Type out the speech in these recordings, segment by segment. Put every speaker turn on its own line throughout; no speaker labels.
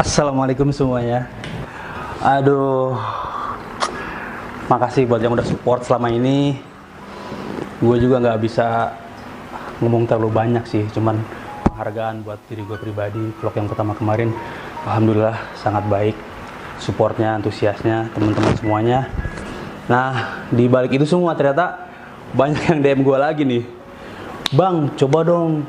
Assalamualaikum semuanya. Aduh, makasih buat yang udah support selama ini. Gue juga nggak bisa ngomong terlalu banyak sih, cuman penghargaan buat diri gue pribadi. Vlog yang pertama kemarin, alhamdulillah sangat baik supportnya, antusiasnya, teman-teman semuanya. Nah, di balik itu semua ternyata banyak yang DM gue lagi nih. Bang, coba dong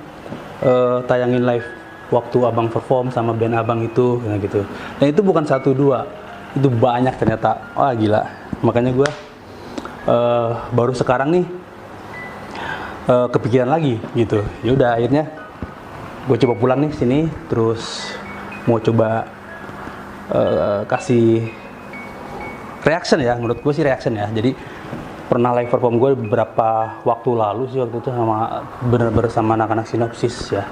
tayangin live waktu abang perform sama band abang itu, gitu. Dan itu bukan 1-2, itu banyak ternyata. Wah gila. Makanya gue baru sekarang nih kepikiran lagi gitu. Ya udah akhirnya gue coba pulang nih sini, terus mau coba kasih reaction ya. Menurut gue sih reaction ya. Jadi pernah live perform gue beberapa waktu lalu sih, waktu itu sama bener-bener sama anak-anak Sinopsis ya,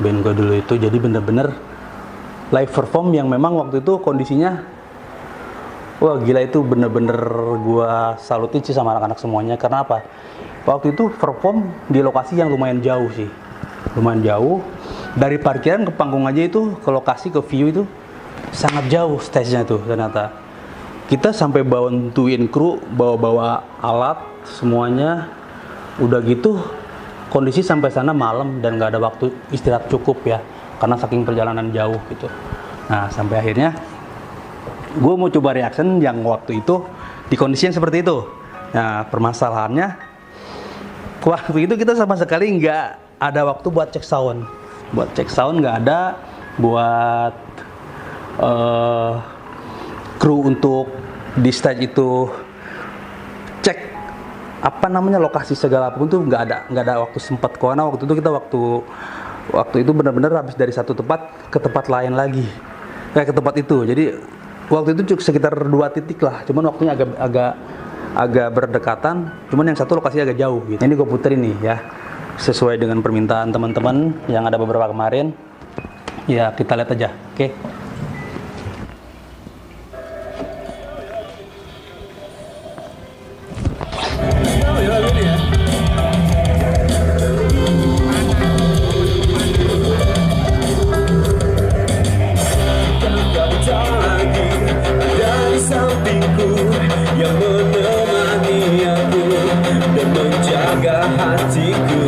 band gue dulu itu. Jadi bener-bener live perform yang memang waktu itu kondisinya wah gila, itu bener-bener gue salutin sih sama anak-anak semuanya. Karena apa? Waktu itu perform di lokasi yang lumayan jauh sih, lumayan jauh dari parkiran ke panggung aja, itu ke lokasi, ke view itu sangat jauh stage-nya tuh. Ternyata kita sampai bantuin kru bawa-bawa alat semuanya. Udah gitu kondisi sampai sana malam dan nggak ada waktu istirahat cukup ya, karena saking perjalanan jauh gitu. Nah, sampai akhirnya gue mau coba reaction yang waktu itu di kondisi yang seperti itu. Nah, permasalahannya waktu itu kita sama sekali nggak ada waktu buat cek sound. Buat cek sound nggak ada, buat kru untuk di stage itu cek apa namanya lokasi segala apapun tuh nggak ada waktu sempat. Karena waktu itu kita waktu itu benar-benar habis dari satu tempat ke tempat lain lagi, ke tempat itu. Jadi waktu itu cukup sekitar 2 titik lah, cuman waktunya agak berdekatan, cuman yang satu lokasi agak jauh gitu. Ini gue puterin nih ya, sesuai dengan permintaan teman-teman yang ada beberapa kemarin. Ya kita lihat aja, oke?
Yang menemani aku dan menjaga hatiku.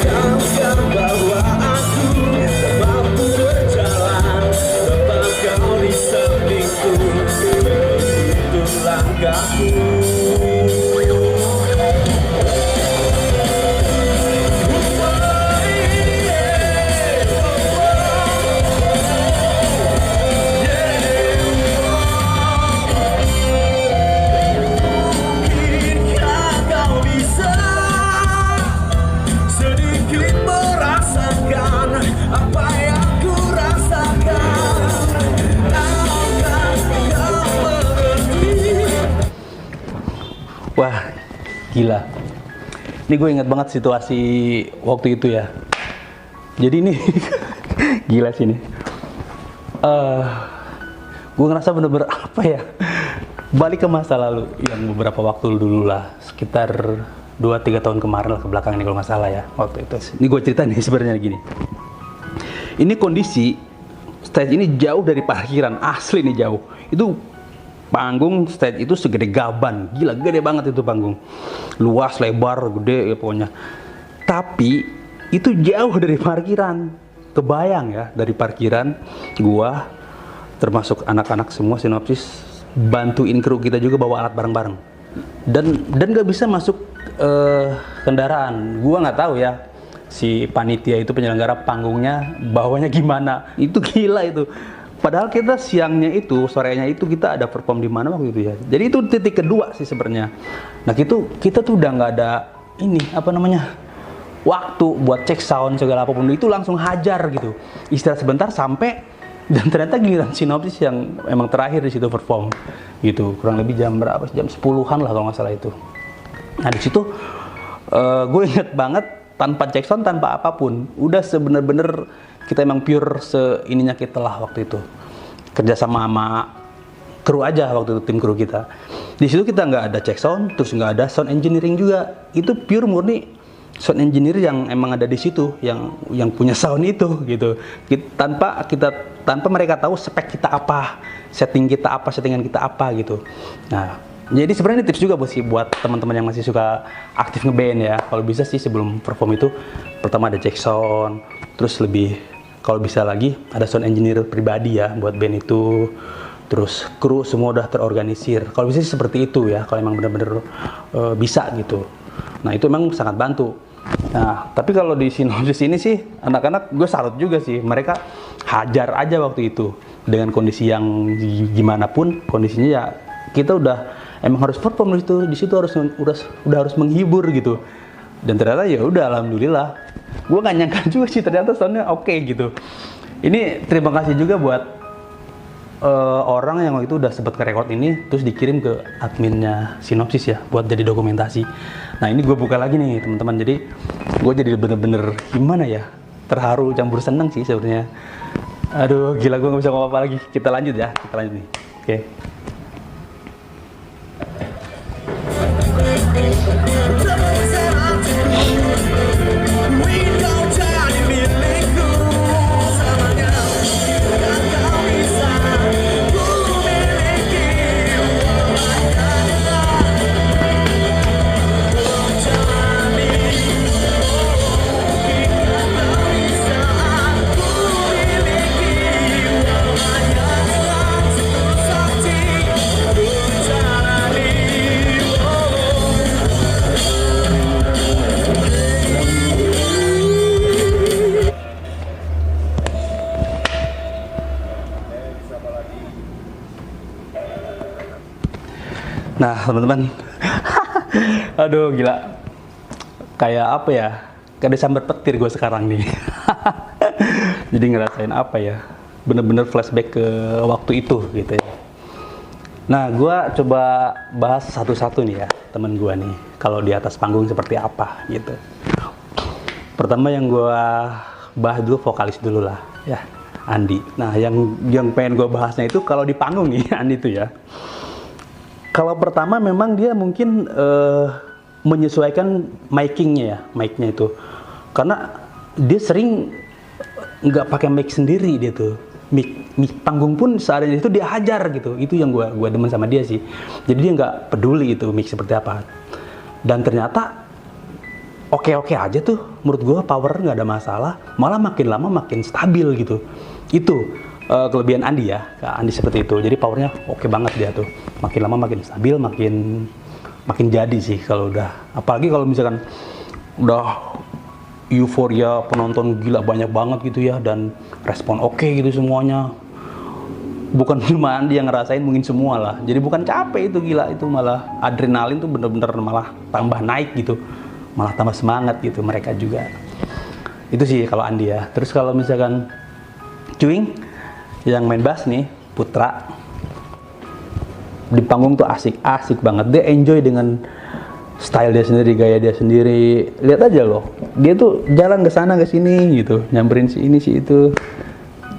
Taukah bahwa aku tak mampu berjalan tanpa kau di sampingku. Menuntun langkahku.
Wah, gila. Ini gue ingat banget situasi waktu itu ya. Jadi ini gila sih ini. Gue ngerasa bener-bener apa ya? Balik ke masa lalu yang beberapa waktu dulu lah, sekitar 2-3 tahun kemarin lah ke belakang ini kalau nggak salah ya waktu itu. Ini gue cerita nih sebenarnya gini. Ini kondisi stage ini jauh dari parkiran, asli nih jauh. Itu panggung stage itu segede gaban, gila gede banget itu panggung, luas, lebar, gede ya pokoknya. Tapi itu jauh dari parkiran, kebayang ya, dari parkiran gua termasuk anak-anak semua Sinopsis bantuin kru kita juga bawa alat bareng-bareng, dan nggak bisa masuk kendaraan. Gua nggak tahu ya si panitia itu, penyelenggara panggungnya bawanya gimana, itu gila itu. Padahal kita siangnya itu, sorenya itu kita ada perform di mana waktu itu ya. Jadi itu titik kedua sih sebenarnya. Nah kita tuh udah nggak ada ini apa namanya waktu buat cek sound segala apapun, itu langsung hajar gitu. Istirahat sebentar sampai, dan ternyata giliran Sinopsis yang emang terakhir di situ perform gitu. Kurang lebih jam berapa? Jam 10-an lah kalau nggak salah itu. Nah di situ gue inget banget, tanpa cek sound, tanpa apapun, udah sebener-bener kita emang pure seininya kita lah waktu itu, kerjasama sama kru aja waktu itu, tim kru kita. Di situ kita nggak ada cek sound, terus nggak ada sound engineering juga, itu pure murni sound engineer yang emang ada di situ, yang punya sound itu gitu. Tanpa mereka tahu spek kita apa, settingan kita apa gitu. Nah, jadi sebenarnya ini tips juga buat teman-teman yang masih suka aktif ngeband ya. Kalau bisa sih sebelum perform itu pertama ada cek sound, terus lebih kalau bisa lagi ada sound engineer pribadi ya buat band itu. Terus kru semua udah terorganisir. Kalau bisa sih seperti itu ya, kalau emang bener-bener bisa gitu. Nah, itu emang sangat bantu. Nah, tapi kalau di Sinopsis ini sih anak-anak gue salut juga sih, mereka hajar aja waktu itu dengan kondisi yang gimana pun kondisinya ya, kita udah emang harus perform di situ udah harus menghibur gitu. Dan ternyata ya udah alhamdulillah, gue gak nyangka juga sih ternyata soundnya oke gitu. Ini terima kasih juga buat orang yang waktu itu udah sempet nge-record ini terus dikirim ke adminnya Sinopsis ya buat jadi dokumentasi. Nah, ini gue buka lagi nih teman-teman, jadi gue jadi bener-bener gimana ya, terharu campur seneng sih sebenarnya. Aduh gila, gue gak bisa ngomong apa lagi. Kita lanjut nih. Oke. Nah teman-teman, aduh gila, kayak apa ya, kayak disambar petir gue sekarang nih. Jadi ngerasain apa ya, bener-bener flashback ke waktu itu gitu ya. Nah, gue coba bahas satu-satu nih ya temen gue nih, kalau di atas panggung seperti apa gitu. Pertama yang gue bahas dulu vokalis dulu lah ya, Andi. Nah, yang pengen gue bahasnya itu kalau di panggung nih Andi itu ya. Kalau pertama memang dia mungkin menyesuaikan mic-nya itu, karena dia sering nggak pakai mic sendiri dia tuh, mic panggung pun seadanya itu dia hajar gitu. Itu yang gue demen sama dia sih. Jadi dia nggak peduli itu mic seperti apa, dan ternyata oke aja tuh menurut gue, power nggak ada masalah, malah makin lama makin stabil gitu. Itu kelebihan Andi ya, Andi seperti itu. Jadi powernya oke banget dia tuh, makin lama makin stabil, makin jadi sih kalau udah, apalagi kalau misalkan udah euforia penonton gila banyak banget gitu ya, dan respon oke gitu semuanya. Bukan cuma Andi yang ngerasain, mungkin semua lah. Jadi bukan capek itu, gila itu malah adrenalin tuh bener-bener malah tambah naik gitu, malah tambah semangat gitu mereka juga. Itu sih kalau Andi ya. Terus kalau misalkan Cuing yang main bass nih, Putra, di panggung tuh asik banget. Dia enjoy dengan style dia sendiri, gaya dia sendiri. Lihat aja loh, dia tuh jalan ke sana ke sini gitu, nyamperin si ini si itu.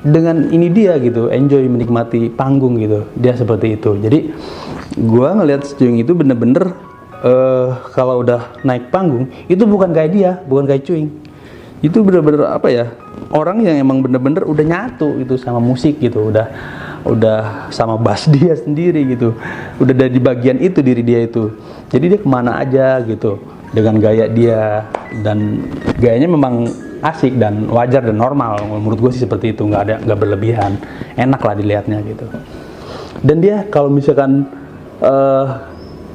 Dengan ini dia gitu, enjoy menikmati panggung gitu. Dia seperti itu. Jadi gua ngelihat Cuing itu bener-bener kalau udah naik panggung itu bukan kayak dia, bukan kayak Cuing. Itu bener-bener apa ya, orang yang emang bener-bener udah nyatu gitu sama musik gitu, udah sama bass dia sendiri gitu, udah dari bagian itu diri dia itu. Jadi dia kemana aja gitu dengan gaya dia, dan gayanya memang asik dan wajar dan normal. Menurut gue sih seperti itu, nggak berlebihan, enak lah dilihatnya gitu. Dan dia kalau misalkan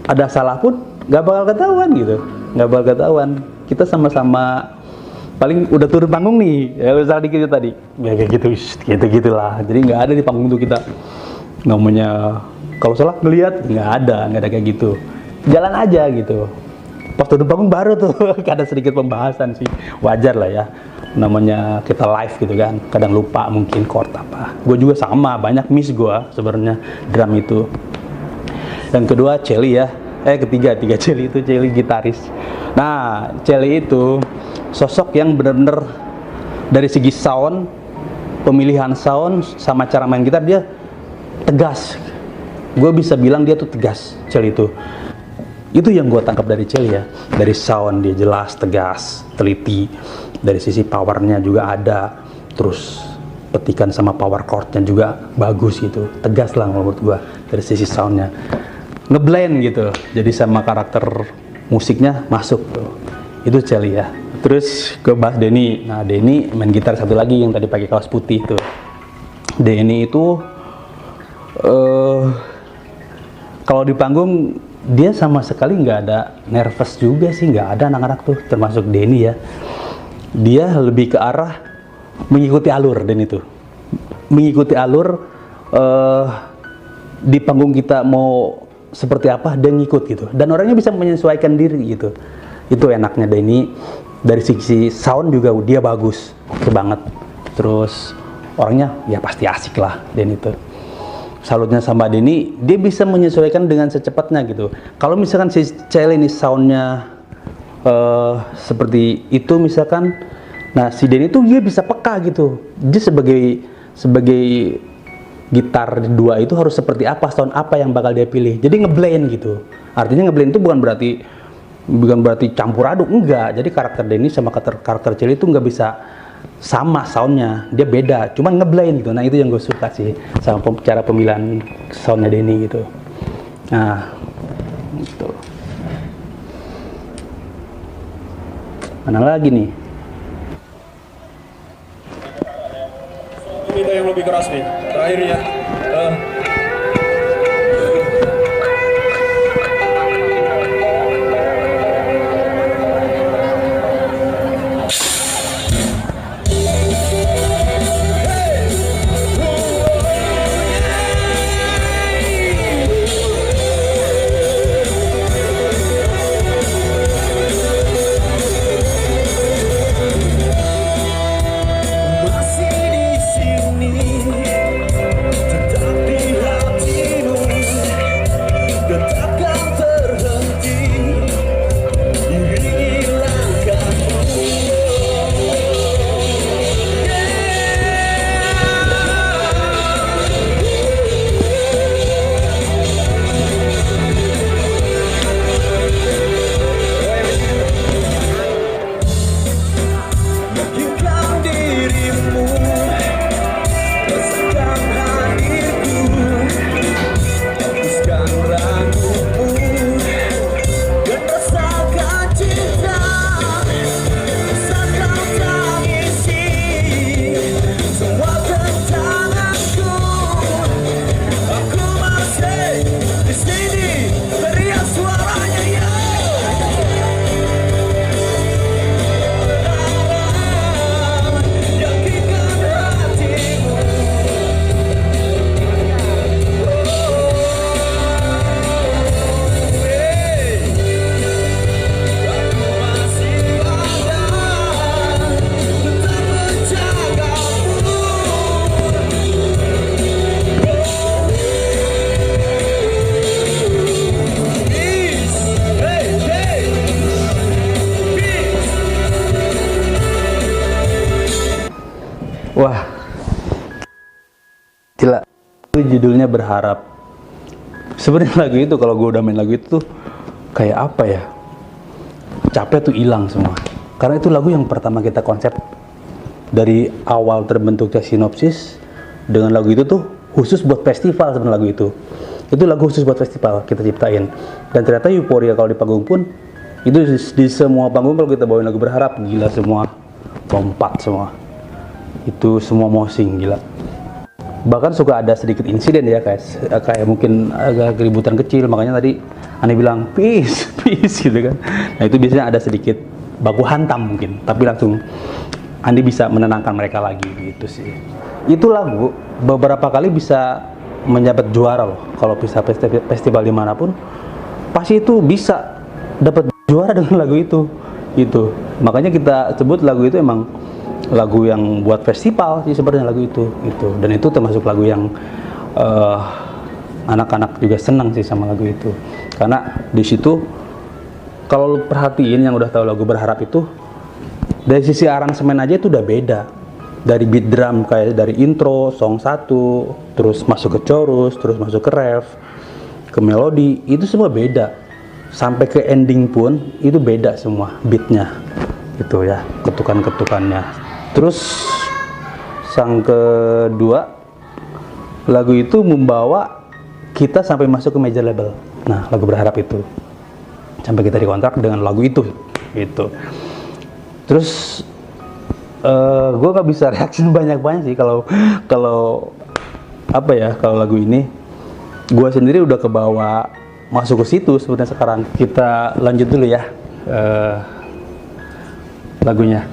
ada salah pun nggak bakal ketahuan gitu, nggak bakal ketahuan. Kita sama-sama paling udah turun panggung nih, ya salah dikit tadi, ya kayak gitu lah. Jadi nggak ada di panggung tuh kita namanya kalau salah ngelihat, nggak ada kayak gitu. Jalan aja gitu. Pas turun panggung baru tuh ada sedikit pembahasan sih, wajar lah ya. Namanya kita live gitu kan, kadang lupa mungkin chord apa. Gue juga sama, banyak miss gue sebenarnya drum itu. Yang kedua Celi ya, ketiga Celi itu, Celi gitaris. Nah, Celi itu sosok yang benar-benar dari segi sound, pemilihan sound sama cara main gitar dia tegas. Gue bisa bilang dia tuh tegas, Celi itu. Itu yang gue tangkap dari Celi ya. Dari sound dia jelas, tegas, teliti. Dari sisi powernya juga ada. Terus petikan sama power chordnya juga bagus gitu. Tegas lah menurut gue dari sisi soundnya. Ngeblend gitu. Jadi sama karakter musiknya masuk tuh. Itu Celi ya. Terus ke bahas Denny. Nah Denny main gitar satu lagi yang tadi pakai kaos putih tuh. Denny itu kalau di panggung dia sama sekali nggak ada nervous juga sih, nggak ada anak-anak tuh, termasuk Denny ya. Dia lebih ke arah mengikuti alur Denny itu, mengikuti alur di panggung kita mau seperti apa dia ngikut gitu, dan orangnya bisa menyesuaikan diri gitu. Itu enaknya Denny. Dari sisi sound juga dia bagus, oke banget. Terus orangnya ya pasti asik lah Denny itu. Salutnya sama Denny, dia bisa menyesuaikan dengan secepatnya gitu. Kalau misalkan si Celi ini soundnya seperti itu misalkan, nah si Denny tuh dia bisa peka gitu. Dia sebagai gitar dua itu harus seperti apa, sound apa yang bakal dia pilih. Jadi ngeblend gitu. Artinya ngeblend itu bukan berarti campur aduk, enggak. Jadi karakter Denny sama karakter Celi itu nggak bisa sama soundnya, dia beda, cuman ngeblend gitu. Nah itu yang gue suka sih sama cara pemilihan soundnya Denny gitu. Nah gitu. Mana lagi nih?
Minta yang lebih keras nih, terakhir ya.
Wah, gila. Itu judulnya Berharap. Sebenarnya lagu itu kalau gue udah main lagu itu tuh kayak apa ya? Capek tuh hilang semua. Karena itu lagu yang pertama kita konsep dari awal terbentuknya Sinopsis. Dengan lagu itu tuh khusus buat festival sebenarnya lagu itu. Itu lagu khusus buat festival kita ciptain. Dan ternyata euforia kalau di panggung pun itu di semua panggung kalau kita bawain lagu Berharap gila semua, lompat semua. Itu semua mosing gila. Bahkan suka ada sedikit insiden ya guys, kayak mungkin agak keributan kecil, makanya tadi Ane bilang peace gitu kan. Nah itu biasanya ada sedikit baku hantam mungkin, tapi langsung Andi bisa menenangkan mereka lagi gitu sih. Itu lagu beberapa kali bisa menjabat juara loh. Kalau bisa festival dimanapun pasti itu bisa dapat juara dengan lagu itu gitu. Makanya kita sebut lagu itu emang lagu yang buat festival sih sebenarnya lagu itu gitu. Dan itu termasuk lagu yang anak-anak juga senang sih sama lagu itu, karena di situ kalau lu perhatiin yang udah tahu lagu Berharap itu dari sisi aransemen aja itu udah beda. Dari beat drum kayak dari intro, song 1, terus masuk ke chorus, terus masuk ke ref, ke melodi, itu semua beda. sampai ke ending pun itu beda semua beatnya gitu ya, ketukan-ketukannya. Terus yang kedua, lagu itu membawa kita sampai masuk ke major label. Nah, lagu Berharap itu sampai kita dikontrak dengan lagu itu gitu. Terus gue nggak bisa reaction banyak-banyak sih kalau apa ya, kalau lagu ini gue sendiri udah kebawa masuk ke situ sebenarnya. Sekarang kita lanjut dulu ya lagunya.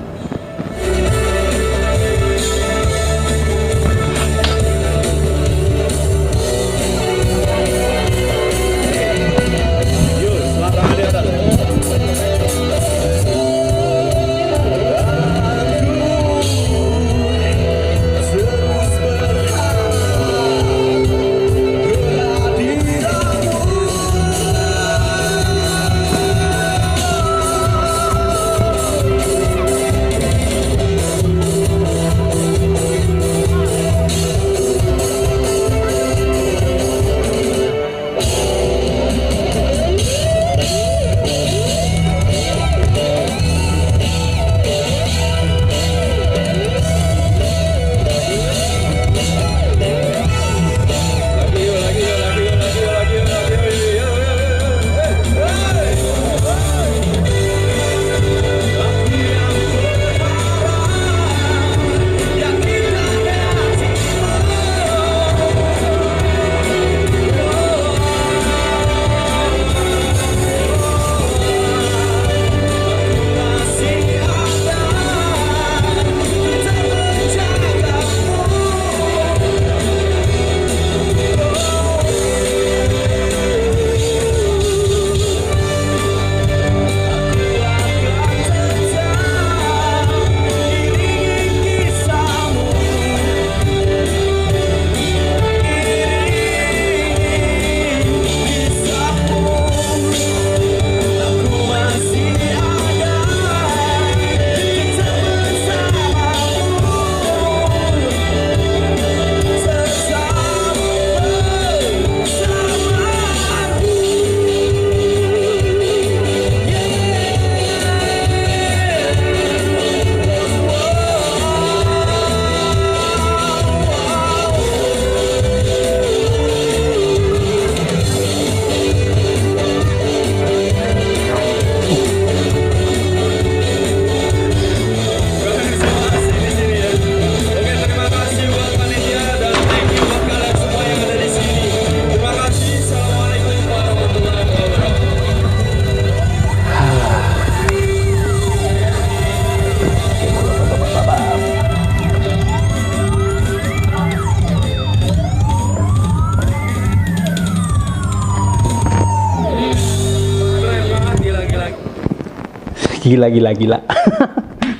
Gila.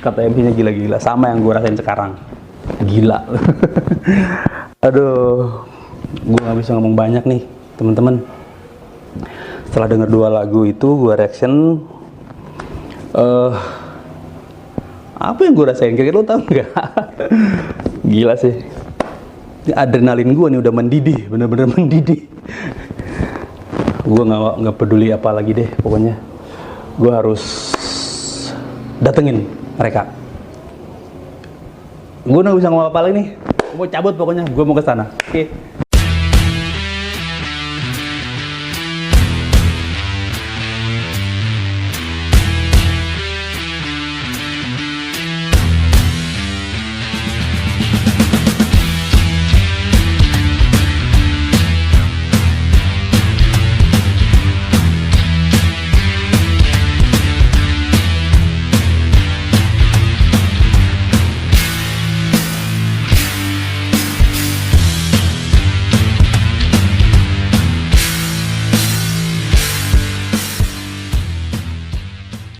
Kata MC-nya gila-gila, sama yang gue rasain sekarang. Gila. Aduh, gue nggak bisa ngomong banyak nih, teman-teman. Setelah denger 2 lagu itu, gue reaction. Apa yang gue rasain? Kira-kira lo tau nggak? Gila sih. Ini adrenalin gue nih udah mendidih, bener-bener mendidih. Gue nggak peduli apa lagi deh, pokoknya gue harus datengin mereka. Gue nggak bisa ngomong apa lagi nih. Gue mau cabut pokoknya. Gue mau ke sana. Oke.